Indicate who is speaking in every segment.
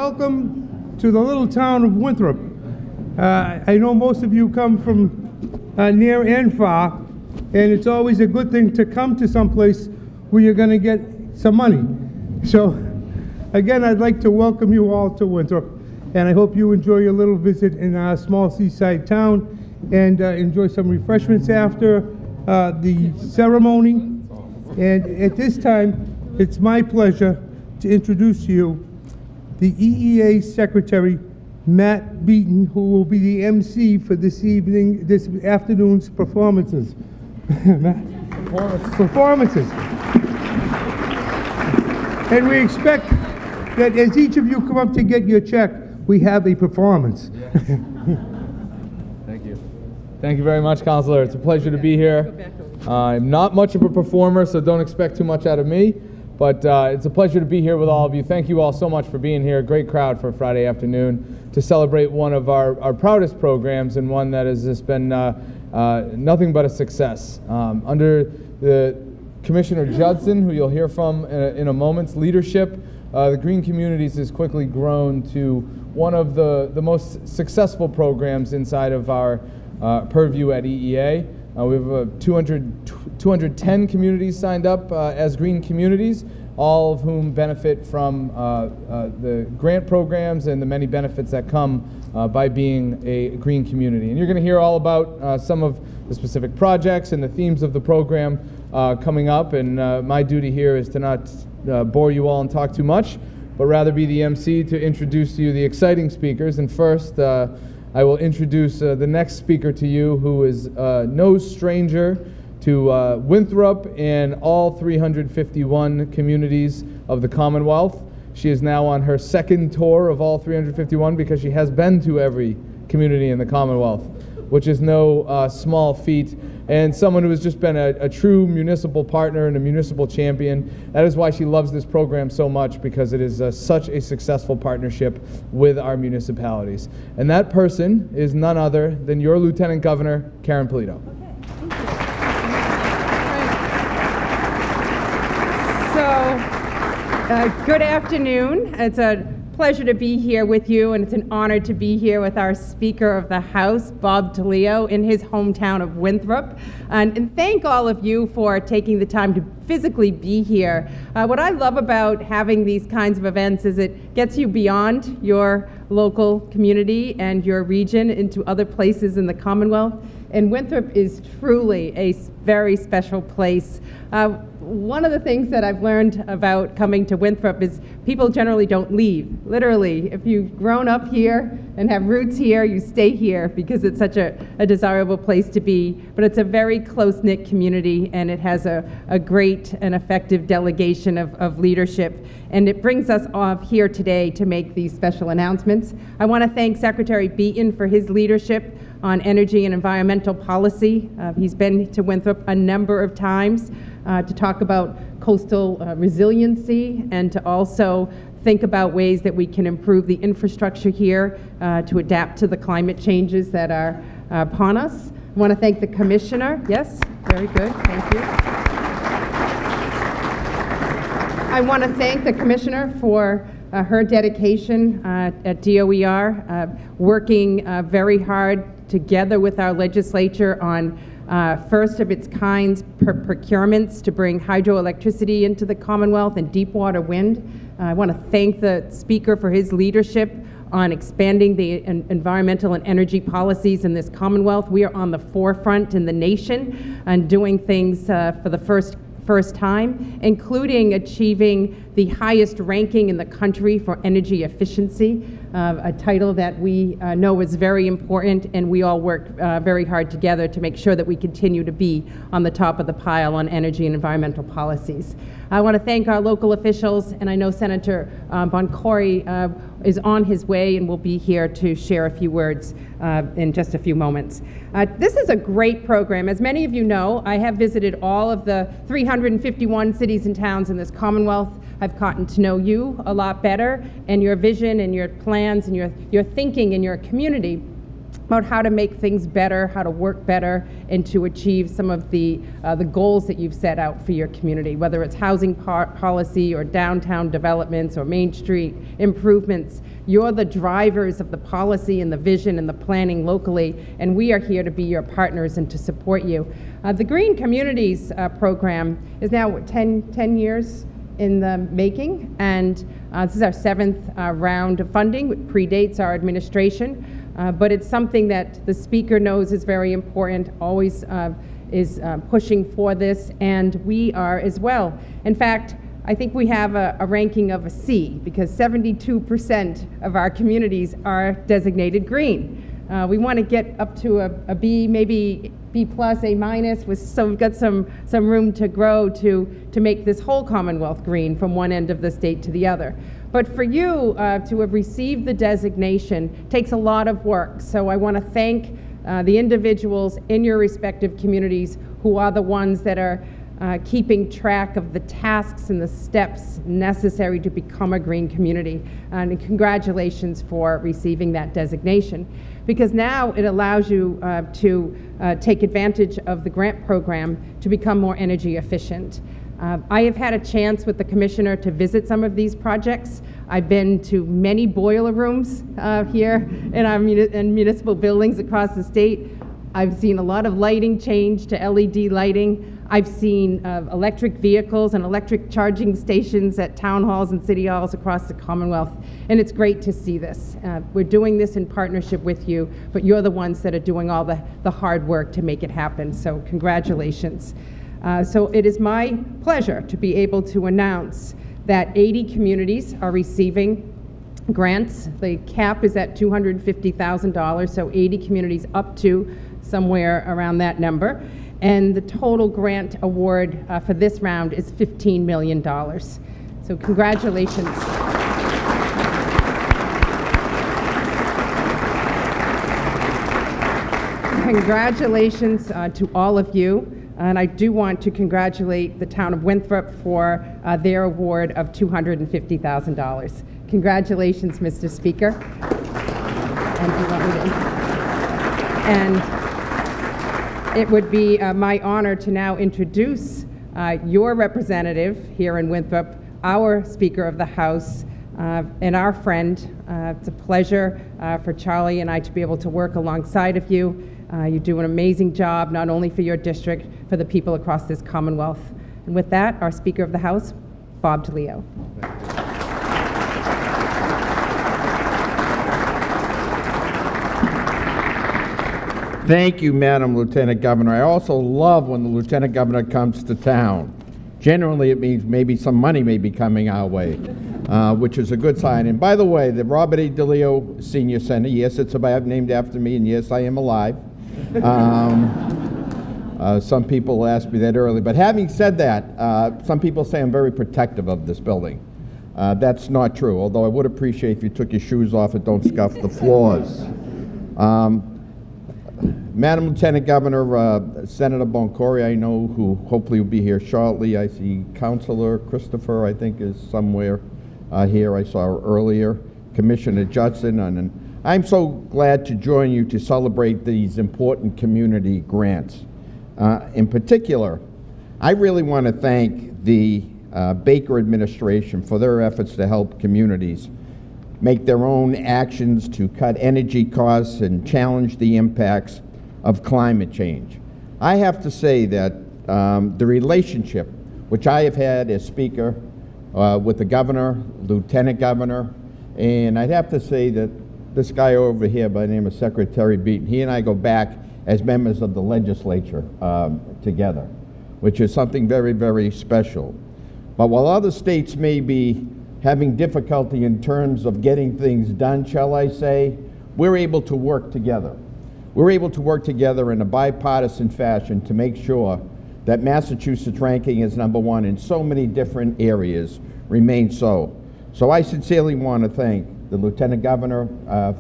Speaker 1: welcome to the little town of Winthrop. I know most of you come from near and far, and it's always a good thing to come to someplace where you're going to get some money. So, again, I'd like to welcome you all to Winthrop, and I hope you enjoy your little visit in our small seaside town and enjoy some refreshments after the ceremony. And at this time, it's my pleasure to introduce to you the EEA Secretary, Matt Beaton, who will be the MC for this afternoon's performances. Matt? Performances. And we expect that as each of you come up to get your check, we have a performance.
Speaker 2: Yeah. Thank you. Thank you very much, Counselor. It's a pleasure to be here. I'm not much of a performer, so don't expect too much out of me, but it's a pleasure to be here with all of you. Thank you all so much for being here. A great crowd for a Friday afternoon to celebrate one of our proudest programs, and one that has just been nothing but a success. Under the Commissioner Judson, who you'll hear from in a moment's leadership, the Green Communities has quickly grown to one of the most successful programs inside of our purview at EEA. We have 210 communities signed up as green communities, all of whom benefit from the grant programs and the many benefits that come by being a green community. And you're going to hear all about some of the specific projects and the themes of the program coming up. And my duty here is to not bore you all and talk too much, but rather be the MC to introduce to you the exciting speakers. And first, I will introduce the next speaker to you, who is no stranger to Winthrop and all 351 communities of the Commonwealth. She is now on her second tour of all 351 because she has been to every community in the Commonwealth, which is no small feat, and someone who has just been a true municipal partner and a municipal champion. That is why she loves this program so much, because it is such a successful partnership with our municipalities. And that person is none other than your Lieutenant Governor, Baker-Polito.
Speaker 3: Good afternoon. It's a pleasure to be here with you, and it's an honor to be here with our Speaker of the House, Bob DeLeo, in his hometown of Winthrop. And thank all of you for taking the time to physically be here. What I love about having these kinds of events is it gets you beyond your local community and your region into other places in the Commonwealth. And Winthrop is truly a very special place. One of the things that I've learned about coming to Winthrop is people generally don't leave. Literally, if you've grown up here and have roots here, you stay here because it's such a desirable place to be. But it's a very close-knit community, and it has a great and effective delegation of leadership. And it brings us off here today to make these special announcements. I want to thank Secretary Beaton for his leadership on energy and environmental policy. He's been to Winthrop a number of times to talk about coastal resiliency, and to also think about ways that we can improve the infrastructure here to adapt to the climate changes that are upon us. I want to thank the Commissioner. Yes, very good, thank you. I want to thank the Commissioner for her dedication at DOER, working very hard together with our legislature on first of its kind procurements to bring hydroelectricity into the Commonwealth and deep water wind. I want to thank the Speaker for his leadership on expanding the environmental and energy policies in this Commonwealth. We are on the forefront in the nation and doing things for the first time, including achieving the highest ranking in the country for energy efficiency, a title that we know is very important, and we all work very hard together to make sure that we continue to be on the top of the pile on energy and environmental policies. I want to thank our local officials, and I know Senator Boncory is on his way and will be here to share a few words in just a few moments. This is a great program. As many of you know, I have visited all of the 351 cities and towns in this Commonwealth. I've gotten to know you a lot better, and your vision and your plans and your thinking in your community. about how to make things better, how to work better, and to achieve some of the goals that you've set out for your community, whether it's housing policy or downtown developments or Main Street improvements. You're the drivers of the policy and the vision and the planning locally, and we are here to be your partners and to support you. The Green Communities program is now 10 years in the making, and this is our 7th round of funding. It predates our administration. But it's something that the Speaker knows is very important, always is pushing for this, and we are as well. In fact, I think we have a ranking of a C, because 72% of our communities are designated green. We want to get up to a B, maybe B+, A-, so we've got some room to grow to make this whole Commonwealth green from one end of the state to the other. But for you to have received the designation takes a lot of work. So I want to thank the individuals in your respective communities who are the ones that are keeping track of the tasks and the steps necessary to become a green community. And congratulations for receiving that designation, because now it allows you to take advantage of the grant program to become more energy efficient. I have had a chance with the Commissioner to visit some of these projects. I've been to many boiler rooms here in our municipal buildings across the state. I've seen a lot of lighting change to LED lighting. I've seen electric vehicles and electric charging stations at town halls and city halls across the Commonwealth, and it's great to see this. We're doing this in partnership with you, but you're the ones that are doing all the hard work to make it happen, so congratulations. So it is my pleasure to be able to announce that 80 communities are receiving grants. The cap is at $250,000, so 80 communities up to somewhere around that number. And the total grant award for this round is $15 million. So congratulations. Congratulations to all of you. And I do want to congratulate the town of Winthrop for their award of $250,000. Congratulations, Mr. Speaker. And do you want me to? And it would be my honor to now introduce your representative here in Winthrop, our Speaker of the House, and our friend. It's a pleasure for Charlie and I to be able to work alongside of you. You do an amazing job, not only for your district, for the people across this Commonwealth. And with that, our Speaker of the House, Bob DeLeo.
Speaker 4: Thank you, Madam Lieutenant Governor. I also love when the Lieutenant Governor comes to town. Generally, it means maybe some money may be coming our way, which is a good sign. And by the way, the Robert DeLeo Senior Center, yes, it's named after me, and yes, I am alive. Some people asked me that earlier. But having said that, some people say I'm very protective of this building. That's not true, although I would appreciate if you took your shoes off and don't scuff the floors. Madam Lieutenant Governor, Senator Boncory, I know, who hopefully will be here shortly. I see Councilor Christopher, I think, is somewhere here. I saw her earlier. Commissioner Judson, and I'm so glad to join you to celebrate these important community grants. In particular, I really want to thank the Baker administration for their efforts to help communities make their own actions to cut energy costs and challenge the impacts of climate change. I have to say that the relationship which I have had as Speaker with the Governor, Lieutenant Governor, and I'd have to say that this guy over here by the name of Secretary Beaton, he and I go back as members of the legislature together, which is something very, very special. But while other states may be having difficulty in terms of getting things done, shall I say, we're able to work together. We're able to work together in a bipartisan fashion to make sure that Massachusetts ranking as #1 in so many different areas remains so. So I sincerely want to thank the Lieutenant Governor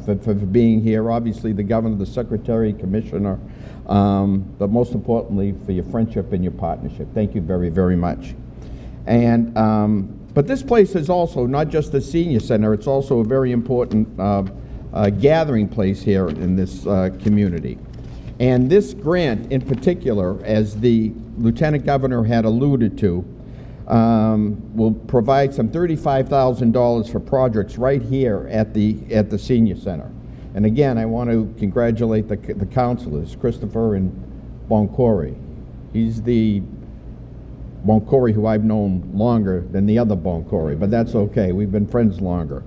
Speaker 4: for being here, obviously the Governor, the Secretary, Commissioner, but most importantly for your friendship and your partnership. Thank you very, very much. And but this place is also not just a senior center, it's also a very important gathering place here in this community. And this grant in particular, as the Lieutenant Governor had alluded to, will provide some $35,000 for projects right here at the Senior Center. And again, I want to congratulate the counselors, Christopher and Boncory. He's the Boncory who I've known longer than the other Boncory, but that's okay. We've been friends longer.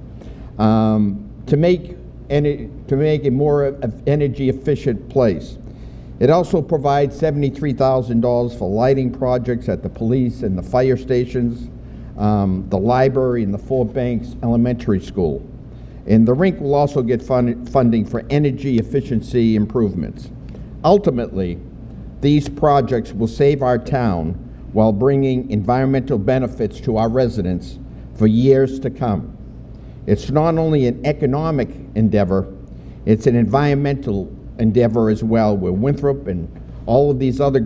Speaker 4: To make a more energy efficient place. It also provides $73,000 for lighting projects at the police and the fire stations, the library and the Fort Banks Elementary School. And the rink will also get funding for energy efficiency improvements. Ultimately, these projects will save our town while bringing environmental benefits to our residents for years to come. It's not only an economic endeavor, it's an environmental endeavor as well, where Winthrop and all of the other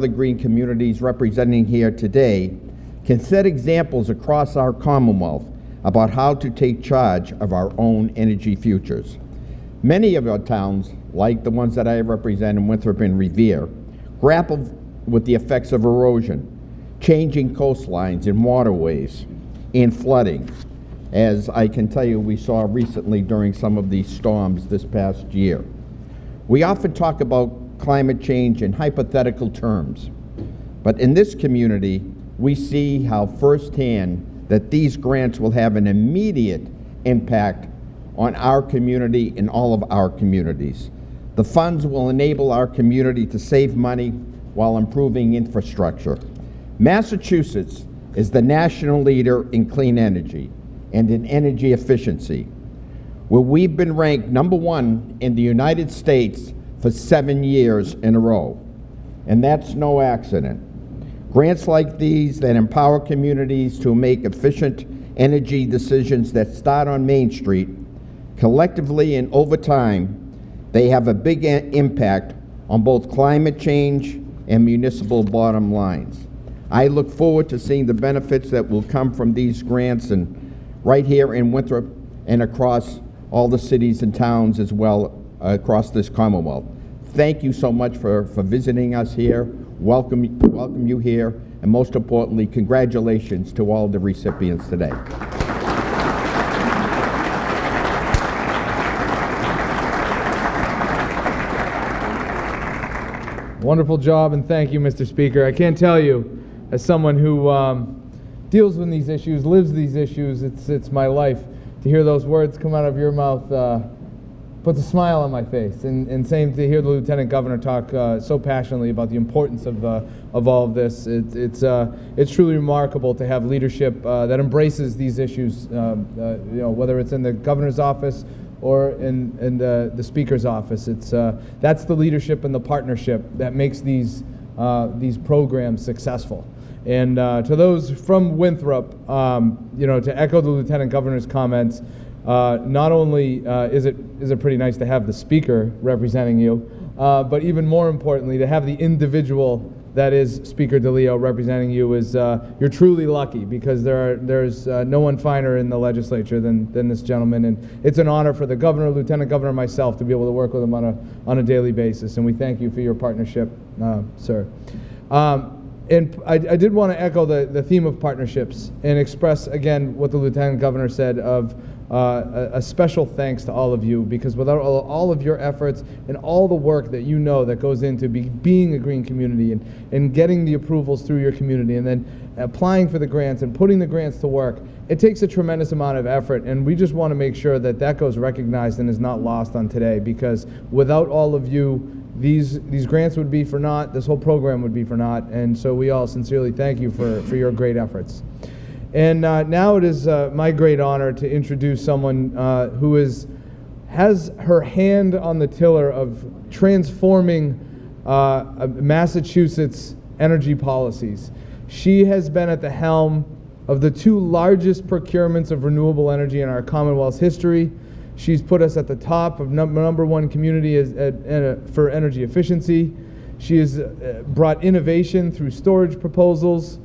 Speaker 4: green communities representing here today can set examples across our Commonwealth about how to take charge of our own energy futures. Many of our towns, like the ones that I represent in Winthrop and Revere, grapple with the effects of erosion, changing coastlines and waterways, and flooding, as I can tell you we saw recently during some of these storms this past year. We often talk about climate change in hypothetical terms, but in this community, we see how firsthand that these grants will have an immediate impact on our community and all of our communities. The funds will enable our community to save money while improving infrastructure. Massachusetts is the national leader in clean energy and in energy efficiency, where we've been ranked #1 in the United States for 7 years in a row. And that's no accident. Grants like these that empower communities to make efficient energy decisions that start on Main Street, collectively and over time, they have a big impact on both climate change and municipal bottom lines. I look forward to seeing the benefits that will come from these grants, and right here in Winthrop and across all the cities and towns as well across this Commonwealth. Thank you so much for visiting us here. Welcome you here, and most importantly, congratulations to all the recipients today.
Speaker 2: Wonderful job, and thank you, Mr. Speaker. I can't tell you, as someone who deals with these issues, lives these issues, it's my life. To hear those words come out of your mouth puts a smile on my face, and same to hear the Lieutenant Governor talk so passionately about the importance of all of this. It's truly remarkable to have leadership that embraces these issues, whether it's in the Governor's office or in the Speaker's office. That's the leadership and the partnership that makes these programs successful. And to those from Winthrop, to echo the Lieutenant Governor's comments, not only is it pretty nice to have the Speaker representing you, but even more importantly, to have the individual that is Speaker DeLeo representing you is you're truly lucky, because there's no one finer in the legislature than this gentleman, and it's an honor for the Governor, Lieutenant Governor, and myself to be able to work with him on a daily basis, and we thank you for your partnership, sir. And I did want to echo the theme of partnerships and express again what the Lieutenant Governor said of a special thanks to all of you, because without all of your efforts and all the work that you know that goes into being a green community and getting the approvals through your community and then applying for the grants and putting the grants to work, it takes a tremendous amount of effort, and we just want to make sure that goes recognized and is not lost on today, because without all of you, these grants would be for naught, this whole program would be for naught, and so we all sincerely thank you for your great efforts. And now it is my great honor to introduce someone who has her hand on the tiller of transforming Massachusetts energy policies. She has been at the helm of the 2 largest procurements of renewable energy in our Commonwealth's history. She's put us at the top of number 1 community for energy efficiency. She has brought innovation through storage proposals,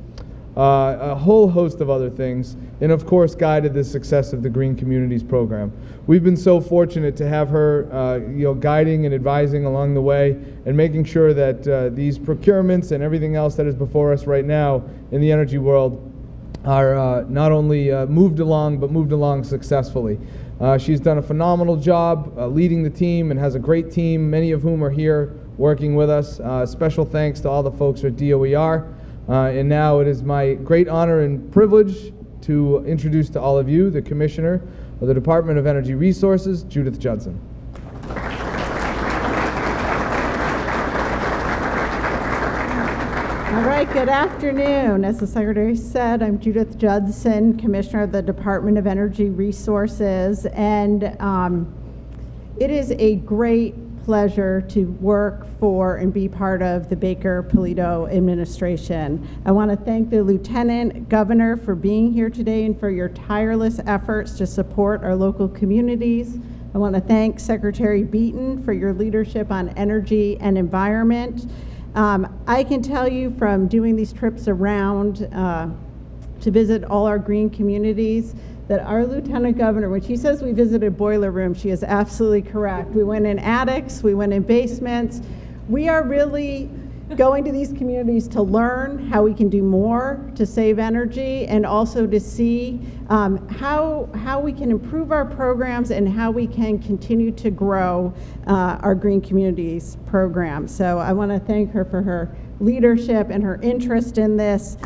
Speaker 2: a whole host of other things, and of course guided the success of the Green Communities program. We've been so fortunate to have her guiding and advising along the way and making sure that these procurements and everything else that is before us right now in the energy world are not only moved along, but moved along successfully. She's done a phenomenal job leading the team and has a great team, many of whom are here working with us. Special thanks to all the folks at DOER. And now it is my great honor and privilege to introduce to all of you the Commissioner of the Department of Energy Resources, Judith Judson.
Speaker 5: All right, good afternoon. As the Secretary said, I'm Judith Judson, Commissioner of the Department of Energy Resources, and it is a great pleasure to work for and be part of the Baker-Polito administration. I want to thank the Lieutenant Governor for being here today and for your tireless efforts to support our local communities. I want to thank Secretary Beaton for your leadership on energy and environment. I can tell you from doing these trips around to visit all our green communities that our Lieutenant Governor, when she says we visited boiler rooms, she is absolutely correct. We went in attics, we went in basements. We are really going to these communities to learn how we can do more to save energy and also to see how we can improve our programs and how we can continue to grow our Green Communities program. So I want to thank her for her leadership and her interest in this.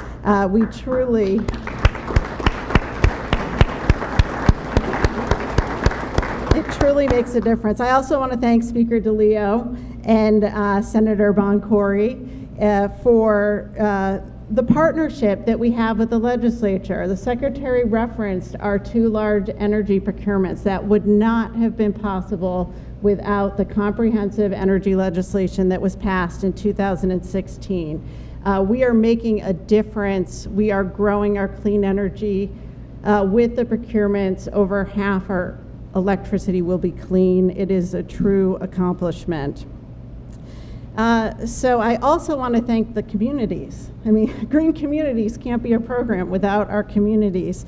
Speaker 5: It truly makes a difference. I also want to thank Speaker DeLeo and Senator Boncory for the partnership that we have with the legislature. The Secretary referenced our two large energy procurements that would not have been possible without the comprehensive energy legislation that was passed in 2016. We are making a difference. We are growing our clean energy with the procurements. Over half our electricity will be clean. It is a true accomplishment. So I also want to thank the communities. I mean, Green Communities can't be a program without our communities.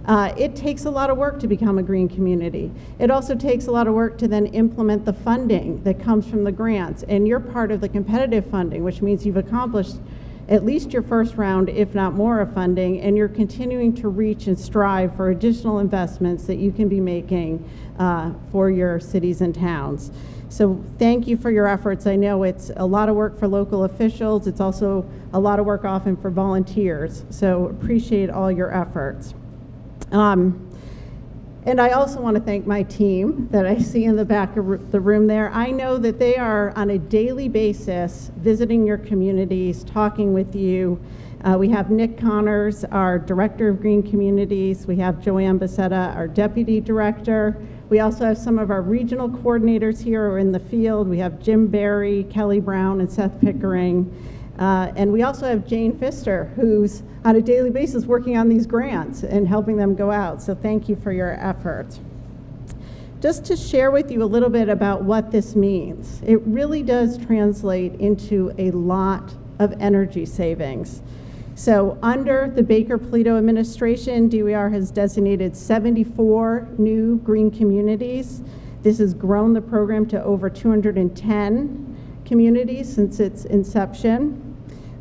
Speaker 5: It takes a lot of work to become a green community. It also takes a lot of work to then implement the funding that comes from the grants. And you're part of the competitive funding, which means you've accomplished at least your first round, if not more, of funding, and you're continuing to reach and strive for additional investments that you can be making for your cities and towns. So thank you for your efforts. I know it's a lot of work for local officials. It's also a lot of work often for volunteers. So appreciate all your efforts. And I also want to thank my team that I see in the back of the room there. I know that they are on a daily basis visiting your communities, talking with you. We have Nick Connors, our Director of Green Communities. We have Joanne Becerra, our Deputy Director. We also have some of our regional coordinators here who are in the field. We have Jim Barry, Kelly Brown, and Seth Pickering. And we also have Jane Pfister, who's on a daily basis working on these grants and helping them go out. So thank you for your efforts. Just to share with you a little bit about what this means, it really does translate into a lot of energy savings. So under the Baker-Polito administration, DOER has designated 74 new green communities. This has grown the program to over 210 communities since its inception.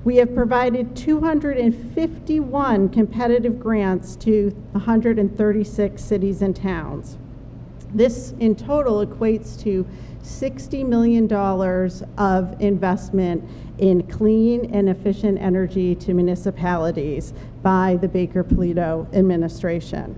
Speaker 5: We have provided 251 competitive grants to 136 cities and towns. This in total equates to $60 million of investment in clean and efficient energy to municipalities by the Baker-Polito administration.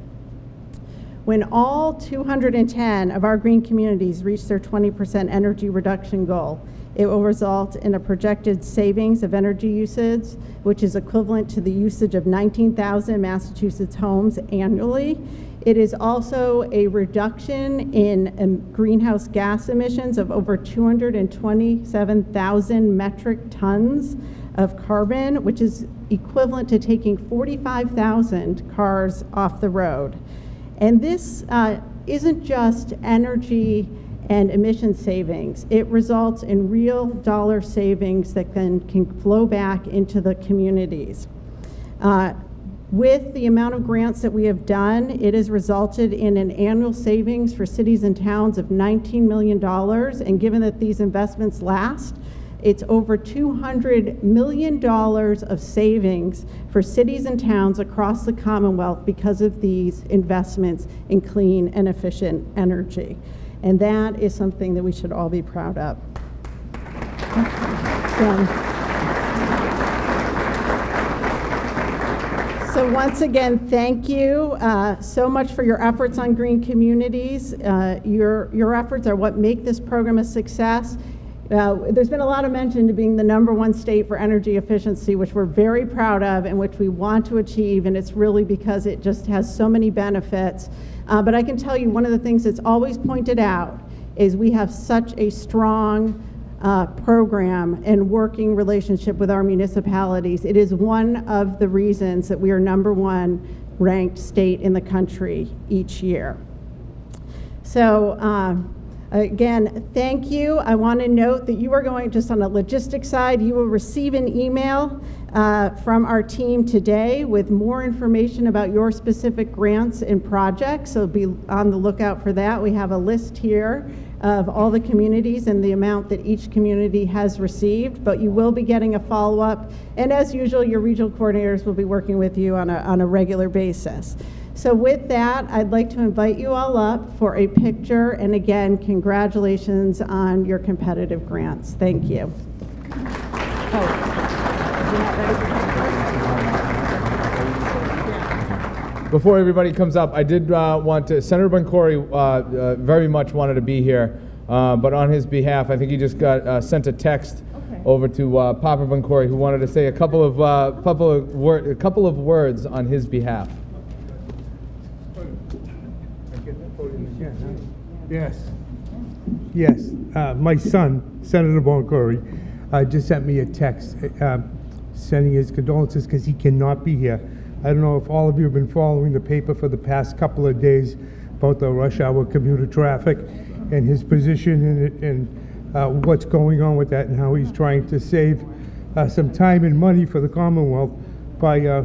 Speaker 5: When all 210 of our green communities reach their 20% energy reduction goal, it will result in a projected savings of energy usage, which is equivalent to the usage of 19,000 Massachusetts homes annually. It is also a reduction in greenhouse gas emissions of over 227,000 metric tons of carbon, which is equivalent to taking 45,000 cars off the road. And this isn't just energy and emission savings. It results in real dollar savings that can flow back into the communities. With the amount of grants that we have done, it has resulted in an annual savings for cities and towns of $19 million. And given that these investments last, it's over $200 million of savings for cities and towns across the Commonwealth because of these investments in clean and efficient energy. And that is something that we should all be proud of. So once again, thank you so much for your efforts on green communities. Your efforts are what make this program a success. There's been a lot of mention to being the #1 state for energy efficiency, which we're very proud of and which we want to achieve, and it's really because it just has so many benefits. But I can tell you one of the things that's always pointed out is we have such a strong program and working relationship with our municipalities. It is one of the reasons that we are #1 ranked state in the country each year. So again, thank you. I want to note that you are going, just on the logistics side, you will receive an email from our team today with more information about your specific grants and projects, so be on the lookout for that. We have a list here of all the communities and the amount that each community has received, but you will be getting a follow-up, and as usual, your regional coordinators will be working with you on a regular basis. So with that, I'd like to invite you all up for a picture, and again, congratulations on your competitive grants. Thank you.
Speaker 2: Before everybody comes up, I did want to, Senator Boncory very much wanted to be here, but on his behalf, I think he just got sent a text over to Papa Boncory, who wanted to say a couple of words on his behalf.
Speaker 1: Yes. My son, Senator Boncory, just sent me a text sending his condolences because he cannot be here. I don't know if all of you have been following the paper for the past couple of days about the rush hour commuter traffic and his position in it, and what's going on with that, and how he's trying to save some time and money for the Commonwealth by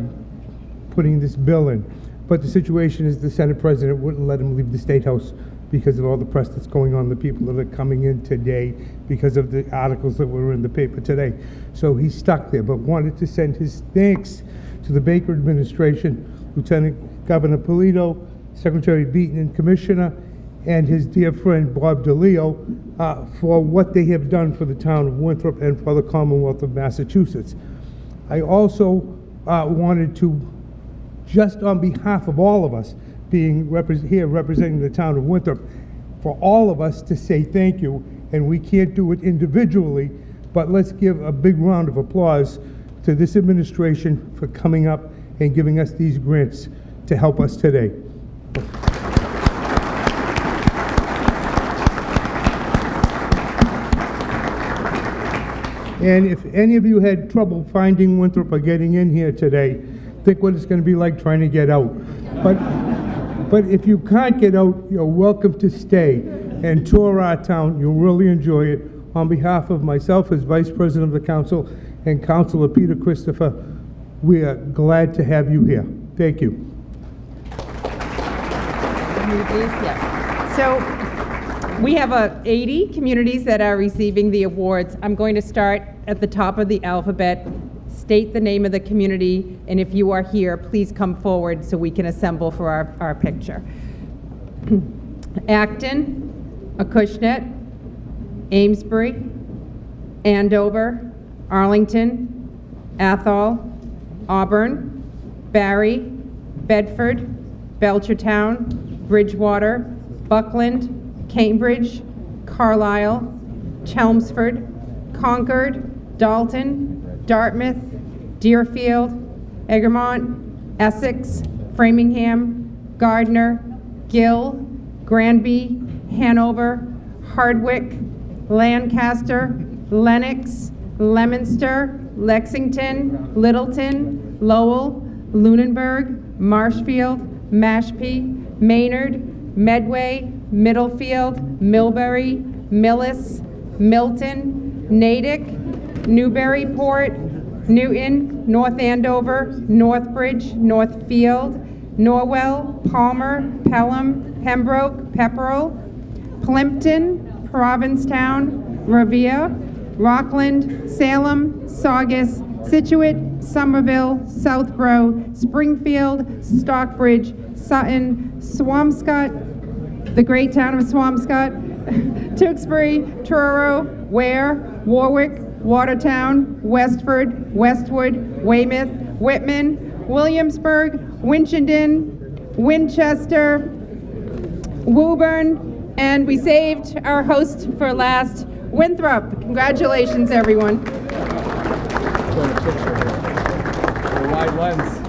Speaker 1: putting this bill in. But the situation is the Senate President wouldn't let him leave the State House because of all the press that's going on, the people that are coming in today because of the articles that were in the paper today. So he's stuck there, but wanted to send his thanks to the Baker administration, Lieutenant Governor Polito, Secretary Beaton, and Commissioner, and his dear friend Bob DeLeo for what they have done for the town of Winthrop and for the Commonwealth of Massachusetts. I also wanted to, just on behalf of all of us being here representing the town of Winthrop, for all of us to say thank you, and we can't do it individually, but let's give a big round of applause to this administration for coming up and giving us these grants to help us today. And if any of you had trouble finding Winthrop or getting in here today, think what it's going to be like trying to get out. But if you can't get out, you're welcome to stay and tour our town. You'll really enjoy it. On behalf of myself as Vice President of the Council and Councilor Peter Christopher, we are glad to have you here. Thank you.
Speaker 3: So we have 80 communities that are receiving the awards. I'm going to start at the top of the alphabet, state the name of the community, and if you are here, please come forward so we can assemble for our picture. Acton, Acushnet, Amesbury, Andover, Arlington, Athol, Auburn, Barry, Bedford, Belchertown, Bridgewater, Buckland, Cambridge, Carlisle, Chelmsford, Concord, Dalton, Dartmouth, Deerfield, Egremont, Essex, Framingham, Gardner, Gill, Granby, Hanover, Hardwick, Lancaster, Lenox, Leominster, Lexington, Littleton, Lowell, Lunenburg, Marshfield, Mashpee, Maynard, Medway, Middlefield, Millbury, Millis, Milton, Natick, Newburyport, Newton, North Andover, Northbridge, Northfield, Norwell, Palmer, Pelham, Pembroke, Pepperell, Plimpton, Provincetown, Revere, Rockland, Salem, Saugus, Situate, Somerville, Southborough, Springfield, Stockbridge, Sutton, Swampscott, the great town of Swampscott, Tewksbury, Truro, Ware, Warwick, Watertown, Westford, Westwood, Weymouth, Whitman, Williamsburg, Winchendon, Winchester, Woburn, and we saved our host for last, Winthrop. Congratulations, everyone.
Speaker 2: Wide lens.